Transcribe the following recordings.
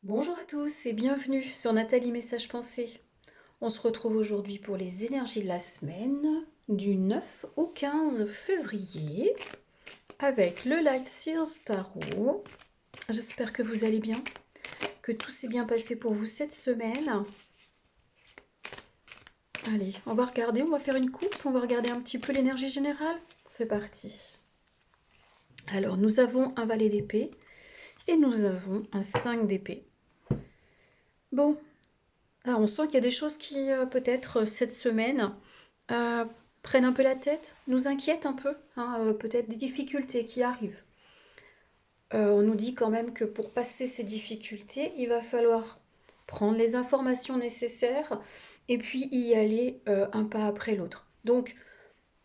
Bonjour à tous et bienvenue sur Nathalie Message Pensée. On se retrouve aujourd'hui pour les énergies de la semaine du 9 au 15 février avec le Light Seals Tarot. J'espère que vous allez bien, que tout s'est bien passé pour vous cette semaine. Allez, on va faire une coupe, on va regarder un petit peu l'énergie générale. C'est parti. Alors, nous avons un valet d'épée et nous avons un 5 d'épée. Bon, on sent qu'il y a des choses qui, peut-être, cette semaine, euh, prennent un peu la tête, nous inquiètent un peu, hein, peut-être des difficultés qui arrivent. On nous dit quand même que pour passer ces difficultés, il va falloir prendre les informations nécessaires et puis y aller un pas après l'autre. Donc,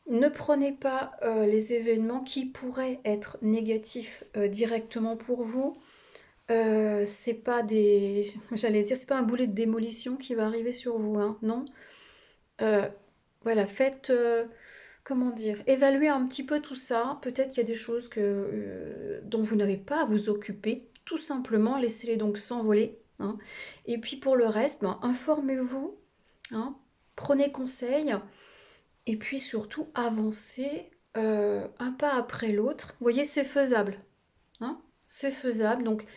ne prenez pas les événements qui pourraient être négatifs directement pour vous. C'est pas des, j'allais dire, c'est pas un boulet de démolition qui va arriver sur vous, hein, non. Euh, voilà, faites, comment dire, évaluez un petit peu tout ça. Peut-être qu'il y a des choses dont vous n'avez pas à vous occuper. Tout simplement, laissez-les donc s'envoler, hein. Et puis pour le reste, ben, informez-vous, hein, prenez conseil, et puis surtout avancez un pas après l'autre. Vous voyez, c'est faisable, hein, c'est faisable. Donc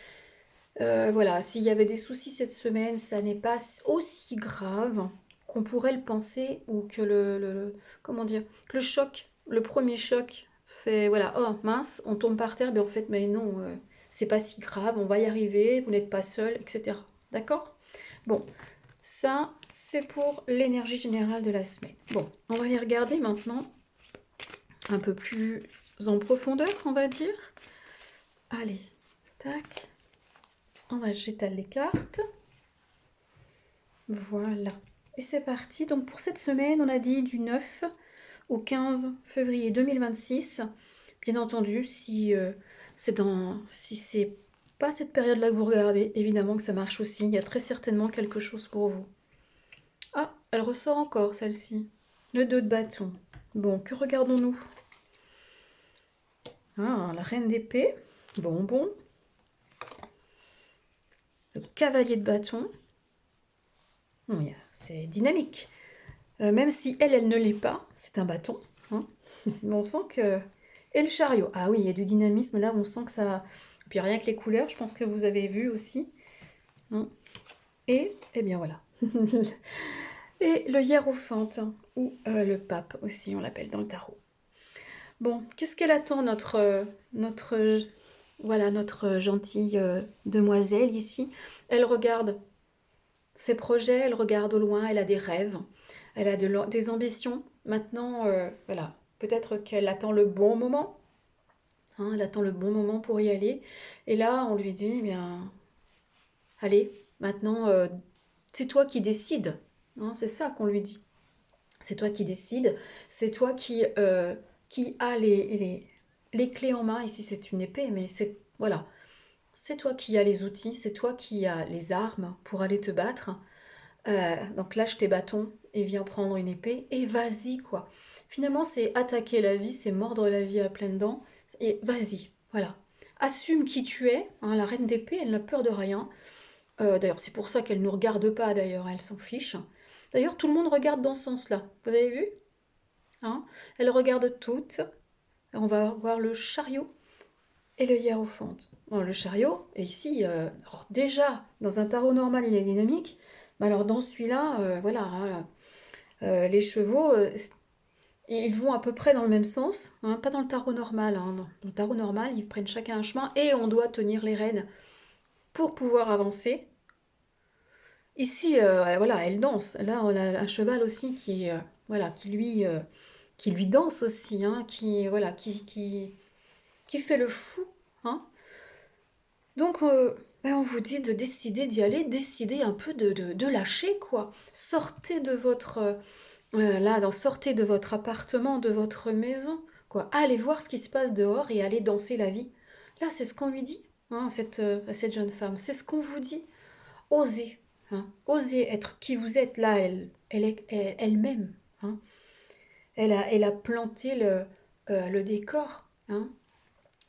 voilà, s'il y avait des soucis cette semaine, ça n'est pas aussi grave qu'on pourrait le penser ou que comment dire, que le choc, le premier choc fait, voilà, oh mince, on tombe par terre, mais en fait, mais non, c'est pas si grave, on va y arriver, vous n'êtes pas seul, etc. D'accord? Bon, ça, c'est pour l'énergie générale de la semaine. Bon, on va aller regarder maintenant un peu plus en profondeur, on va dire. Allez, tac. On va jeter les cartes. Voilà. Et c'est parti. Donc pour cette semaine, on a dit du 9 au 15 février 2026. Bien entendu, si c'est pas cette période-là que vous regardez, évidemment que ça marche aussi. Il y a très certainement quelque chose pour vous. Ah, elle ressort encore celle-ci. Le 2 de bâton. Bon, que regardons-nous? Ah, la reine d'épée. Bon. Le cavalier de bâton. Oui, c'est dynamique. Même si elle ne l'est pas, c'est un bâton, hein. Mais on sent que... Et le chariot. Ah oui, il y a du dynamisme là, on sent que ça... Puis rien que les couleurs, je pense que vous avez vu aussi, hein. Et, eh bien voilà. Et le hiérophante, ou le pape aussi, on l'appelle dans le tarot. Bon, qu'est-ce qu'elle attend, voilà, notre gentille demoiselle ici? Elle regarde ses projets, elle regarde au loin, elle a des rêves, elle a des ambitions. Maintenant, voilà, peut-être qu'elle attend le bon moment, hein, elle attend le bon moment pour y aller. Et là, on lui dit, eh bien, allez, maintenant, c'est toi qui décides, hein, c'est ça qu'on lui dit. C'est toi qui décides, c'est toi qui a les clés en main. Ici, c'est une épée, mais c'est, voilà, c'est toi qui as les outils, c'est toi qui as les armes pour aller te battre. Donc lâche tes bâtons et viens prendre une épée et vas-y quoi. Finalement c'est attaquer la vie, c'est mordre la vie à pleines dents et vas-y, voilà. Assume qui tu es, hein, la reine d'épée, elle n'a peur de rien. D'ailleurs c'est pour ça qu'elle ne nous regarde pas d'ailleurs, elle s'en fiche. D'ailleurs tout le monde regarde dans ce sens-là, vous avez vu, hein? Elle regarde toutes. On va voir le chariot et le hiérophant. Bon, le chariot, et ici, alors déjà, dans un tarot normal, il est dynamique, mais alors dans celui-là, voilà, hein, les chevaux, ils vont à peu près dans le même sens, hein, pas dans le tarot normal, hein. Dans le tarot normal, ils prennent chacun un chemin et on doit tenir les rênes pour pouvoir avancer. Ici, voilà, elle danse. Là, on a un cheval aussi voilà, qui lui danse aussi, hein, voilà, qui fait le fou, hein. Donc, ben, on vous dit de décider d'y aller, décider un peu de lâcher, quoi. Sortez de sortez de votre appartement, de votre maison, quoi. Allez voir ce qui se passe dehors et allez danser la vie. Là, c'est ce qu'on lui dit, hein, à cette jeune femme. C'est ce qu'on vous dit. Osez, hein. Osez être qui vous êtes. Là, elle est elle-même, hein. Elle a planté le décor, hein.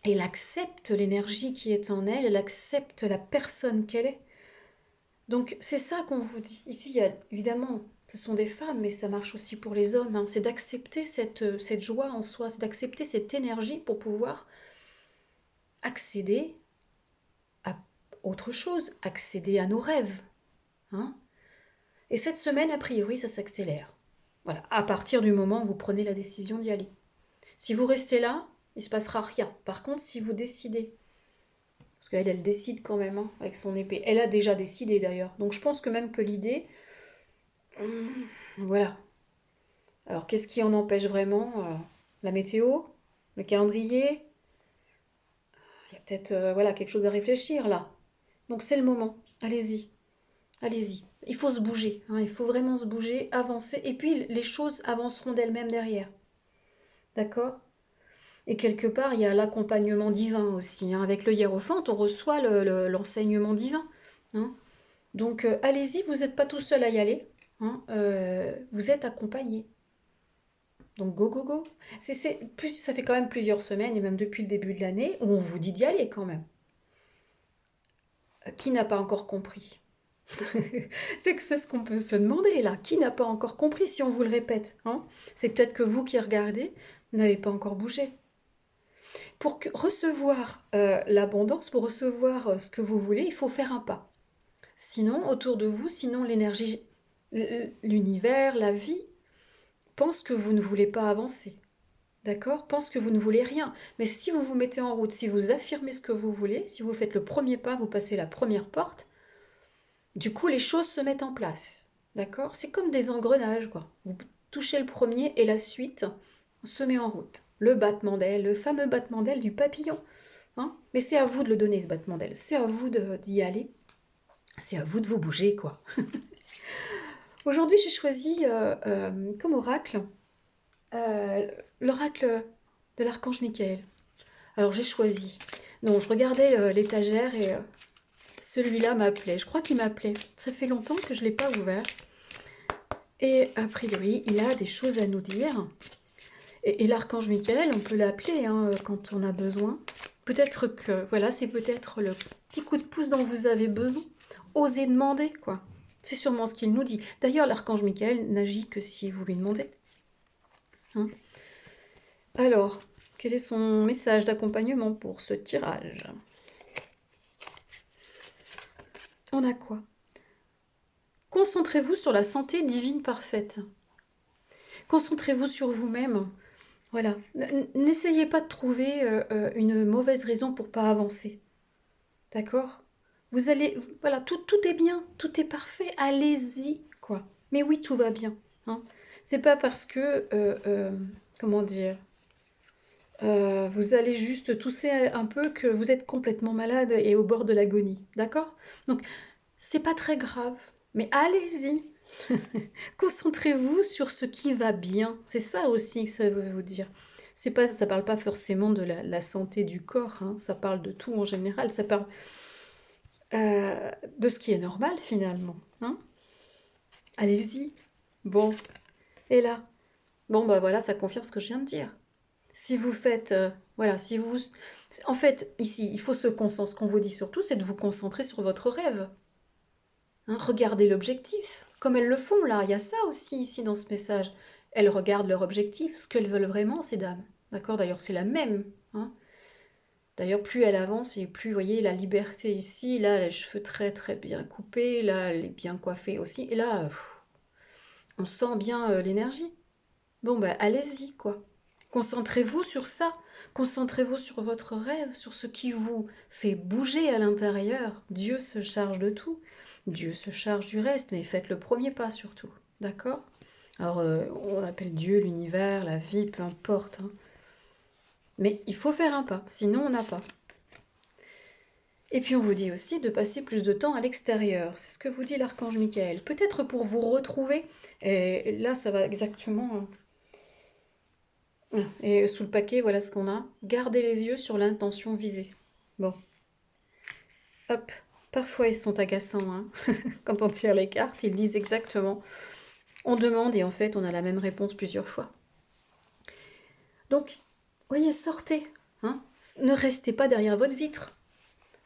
Elle accepte l'énergie qui est en elle, elle accepte la personne qu'elle est. Donc c'est ça qu'on vous dit. Ici, il y a, évidemment, ce sont des femmes, mais ça marche aussi pour les hommes, hein. C'est d'accepter cette joie en soi, c'est d'accepter cette énergie pour pouvoir accéder à autre chose, accéder à nos rêves, hein. Et cette semaine, a priori, ça s'accélère. Voilà, à partir du moment où vous prenez la décision d'y aller. Si vous restez là, il ne se passera rien. Par contre, si vous décidez, parce qu'elle, elle décide quand même, hein, avec son épée. Elle a déjà décidé d'ailleurs. Donc je pense que même que l'idée, voilà. Alors qu'est-ce qui en empêche vraiment? La météo, le calendrier, il y a peut-être voilà, quelque chose à réfléchir là. Donc c'est le moment. Allez-y, allez-y. Il faut se bouger, hein, il faut vraiment se bouger, avancer. Et puis les choses avanceront d'elles-mêmes derrière. D'accord? Et quelque part, il y a l'accompagnement divin aussi, hein. Avec le hiérophante, on reçoit l'enseignement divin, hein. Donc allez-y, vous n'êtes pas tout seul à y aller, hein, vous êtes accompagné. Donc go, go, go. Ça fait quand même plusieurs semaines, et même depuis le début de l'année, où on vous dit d'y aller quand même. Qui n'a pas encore compris? C'est que c'est ce qu'on peut se demander là. Qui n'a pas encore compris si on vous le répète, hein? C'est peut-être que vous qui regardez, vous n'avez pas encore bougé. Pour recevoir l'abondance, pour recevoir ce que vous voulez, il faut faire un pas. Sinon, autour de vous, sinon l'énergie, l'univers, la vie, pense que vous ne voulez pas avancer. D'accord? Pense que vous ne voulez rien. Mais si vous vous mettez en route, si vous affirmez ce que vous voulez, si vous faites le premier pas, vous passez la première porte, du coup, les choses se mettent en place. D'accord? C'est comme des engrenages, quoi. Vous touchez le premier et la suite se met en route. Le battement d'aile, le fameux battement d'aile du papillon, hein? Mais c'est à vous de le donner, ce battement d'aile. C'est à vous d'y aller. C'est à vous de vous bouger, quoi. Aujourd'hui, j'ai choisi comme oracle l'oracle de l'archange Michael. Alors, j'ai choisi. Non, je regardais l'étagère et celui-là m'appelait. Je crois qu'il m'appelait. Ça fait longtemps que je ne l'ai pas ouvert. Et a priori, il a des choses à nous dire. Et l'archange Michael, on peut l'appeler hein, quand on a besoin. Peut-être que, voilà, c'est peut-être le petit coup de pouce dont vous avez besoin. Osez demander, quoi. C'est sûrement ce qu'il nous dit. D'ailleurs, l'archange Michael n'agit que si vous lui demandez. Hein. Alors, quel est son message d'accompagnement pour ce tirage? On a quoi? Concentrez-vous sur la santé divine parfaite. Concentrez-vous sur vous-même. Voilà. N'essayez pas de trouver une mauvaise raison pour pas avancer. D'accord? Vous allez... Voilà, tout est bien, tout est parfait. Allez-y, quoi. Mais oui, tout va bien. Hein. C'est pas parce que... comment dire vous allez juste tousser un peu que vous êtes complètement malade et au bord de l'agonie. D'accord? Donc, c'est pas très grave. Mais allez-y. Concentrez-vous sur ce qui va bien. C'est ça aussi que ça veut vous dire. C'est pas, ça parle pas forcément de la santé du corps, hein. Ça parle de tout en général. Ça parle de ce qui est normal finalement. Hein. Allez-y. Bon. Et là. Bon, bah voilà, ça confirme ce que je viens de dire. Si vous faites... voilà, si vous... En fait, ici, il faut se concentrer. Ce qu'on vous dit surtout, c'est de vous concentrer sur votre rêve. Hein, regardez l'objectif, comme elles le font là. Il y a ça aussi ici dans ce message. Elles regardent leur objectif, ce qu'elles veulent vraiment, ces dames. D'accord? D'ailleurs, c'est la même. Hein. D'ailleurs, plus elle avance et plus, vous voyez, la liberté ici. Là, les cheveux très très bien coupés. Là, elle est bien coiffée aussi. Et là, on sent bien l'énergie. Bon, bah, allez-y, quoi. Concentrez-vous sur ça. Concentrez-vous sur votre rêve, sur ce qui vous fait bouger à l'intérieur. Dieu se charge de tout. Dieu se charge du reste, mais faites le premier pas surtout. D'accord? Alors, on appelle Dieu, l'univers, la vie, peu importe. Hein. Mais il faut faire un pas, sinon on n'a pas. Et puis on vous dit aussi de passer plus de temps à l'extérieur. C'est ce que vous dit l'archange Michael. Peut-être pour vous retrouver. Et là, ça va exactement... Et sous le paquet, voilà ce qu'on a. Gardez les yeux sur l'intention visée. Bon. Hop. Parfois, ils sont agaçants. Hein. Quand on tire les cartes, ils disent exactement. On demande et en fait, on a la même réponse plusieurs fois. Donc, voyez, sortez. Hein. Ne restez pas derrière votre vitre.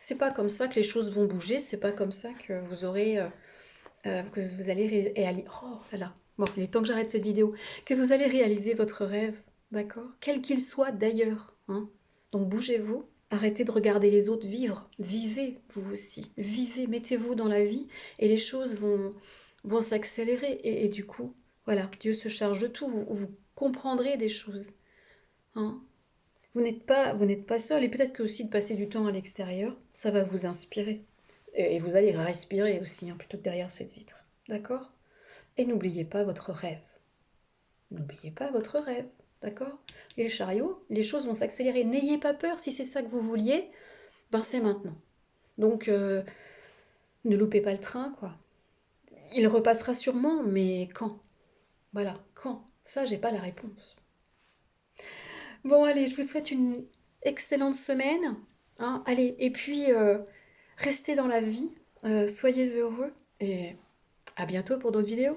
C'est pas comme ça que les choses vont bouger, c'est pas comme ça que vous aurez, que vous allez oh là là, bon, il est temps que j'arrête cette vidéo, que vous allez réaliser votre rêve, d'accord? Quel qu'il soit d'ailleurs, hein. Donc bougez-vous, arrêtez de regarder les autres vivre, vivez vous aussi, vivez, mettez-vous dans la vie et les choses vont s'accélérer et du coup, voilà, Dieu se charge de tout, vous comprendrez des choses, hein. Vous n'êtes pas seul et peut-être que aussi de passer du temps à l'extérieur, ça va vous inspirer. Et vous allez respirer aussi, hein, plutôt que derrière cette vitre. D'accord? Et n'oubliez pas votre rêve. N'oubliez pas votre rêve. D'accord? Et le chariot, les choses vont s'accélérer. N'ayez pas peur si c'est ça que vous vouliez, ben c'est maintenant. Donc, ne loupez pas le train, quoi. Il repassera sûrement, mais quand? Voilà, quand? Ça, j'ai pas la réponse. Bon, allez, je vous souhaite une excellente semaine, hein. Allez, et puis, restez dans la vie, soyez heureux et à bientôt pour d'autres vidéos.